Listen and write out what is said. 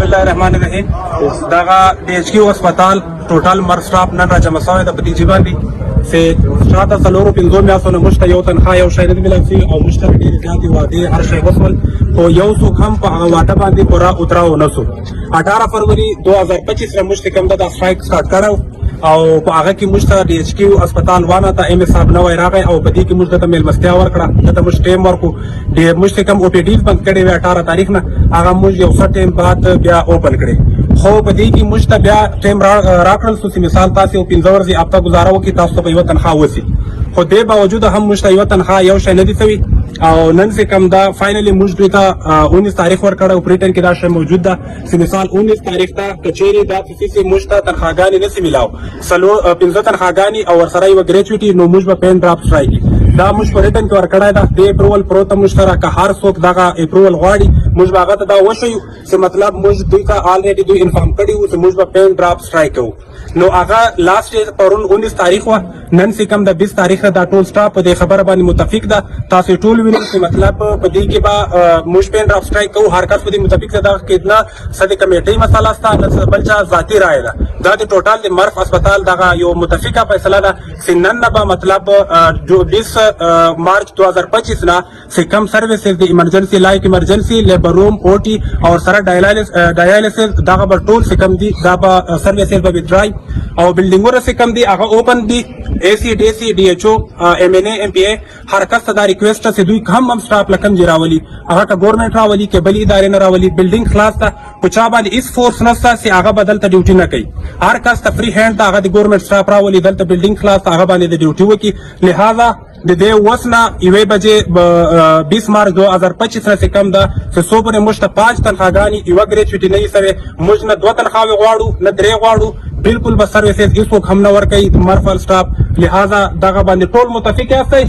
بسم الله الرحمن الرحیم. دغه د ایچ کیو هسپتال ټوټل مر سټاف نن راجمع شوی د بتیجې باندې چې شاته څلورو پنځو میاشتو نه موږ ته یو تنخوا یو شی نه دی ملاو شوي او موږ ته ډېرې زیاتې وعدې هر شی وشول خو یو څوک هم په هغه وعده باندې پوره اتراو نه سو. 18 فروری 2025 را موږ ته کوم دا سټرایک سټارټ کړی او په هغه کې موږ ته د ایچ کیو هسپتال وانه ته ایم صاحب نوی راغی او په دې کې موږ ته میلمستیا ورکړه دته موږ ټیم ورکو د موږ ته کوم او پی ډیز بند کړی وی 18 تاریخ نه هغه موږ یو څه ټیم بعد بیا اوپن کړی خو په دې کې موږ ته بیا ټیم راکړل سو چې مثال تاسو یو 15 ورځې هفته گزاره وکړئ تاسو ته به یوه تنخوا وسي خو دې باوجود هم موږ ته یوه تنخوا یو شی نه دي سوي او نن چې کوم دا فاینلی موږ دوی ته 19 تاریخ ورکړی او پریټن کې دا شی موجود ده چې مثال 19 تاریخ ته کچېرې دا چې موږ ته تنخواګانې نسي میلاو 15 تنخواګانې او ورسره یوه ګریجویټي نو موږ به پین ډراپ سټرایک دا موږ په ریټن کې ورکړی ده د اپروول پروته موږ سره که هر څوک دغه اپروول غواړي موږ به هغه ته دا وښیو چې مطلب موږ دوی ته آلریډي دوی انفارم کړي وو چې موږ به پین ډراپ سټرایک کوو نو هغه لاست ډیټ پرون 19 تاریخ وه نن چې کوم د 20 تاریخ دا ټول سټاف په دې خبره باندې متفق ده تاسو ټول وینئ چې مطلب په دې کې به موږ پین ډراپ سټرایک کوو هر کس په دې متفق ده کې نه څه د کمیټۍ مسله شته نه څه بل چا ذاتي رایه ده دا د ټوټال د مرف هسپتال دغه یو متفقه فیصله ده چې نن نه به مطلب 20 مارچ 2025 نه چې کوم سروسز د ایمرجنسي لایک ایمرجنسي لیبر روم او ټي او سره ډایالیسس دغه به ټول چې کوم دي دا به سروسز به وډرای او بلډینګونه چې کوم دي هغه اوپن دي اے سی ډي سی ډي ایچ او ایم ان اے ایم پی اے هر کس ته دا ریکویسټ چې دوی هم سټاف لکم جی راولي هغه ته ګورنمنت راولي کې بل ادارې نه راولي بلډینګ خلاص ته په چا باندې هیڅ فورس نشته چې هغه به دلته ډیوټي نه کوي هر کس ته فری هینډ ته هغه د ګورنمنت سټاف راولي دلته بلډینګ خلاص ته هغه باندې د ډیوټي وکړي لہذا د دې اوس نه یوې بجې 20 مارچ 2025 نه چې کوم ده چې څو پورې موږ ته 5 تنخواګانې یوه ګریجویټي نه وي سوې موږ نه 2 تنخواوې غواړو نه 3 غواړو بالکل به سروسز هیڅوک هم نه ورکوي مرفل سټاف لہذا دغه باندې ټول متفق یاستئ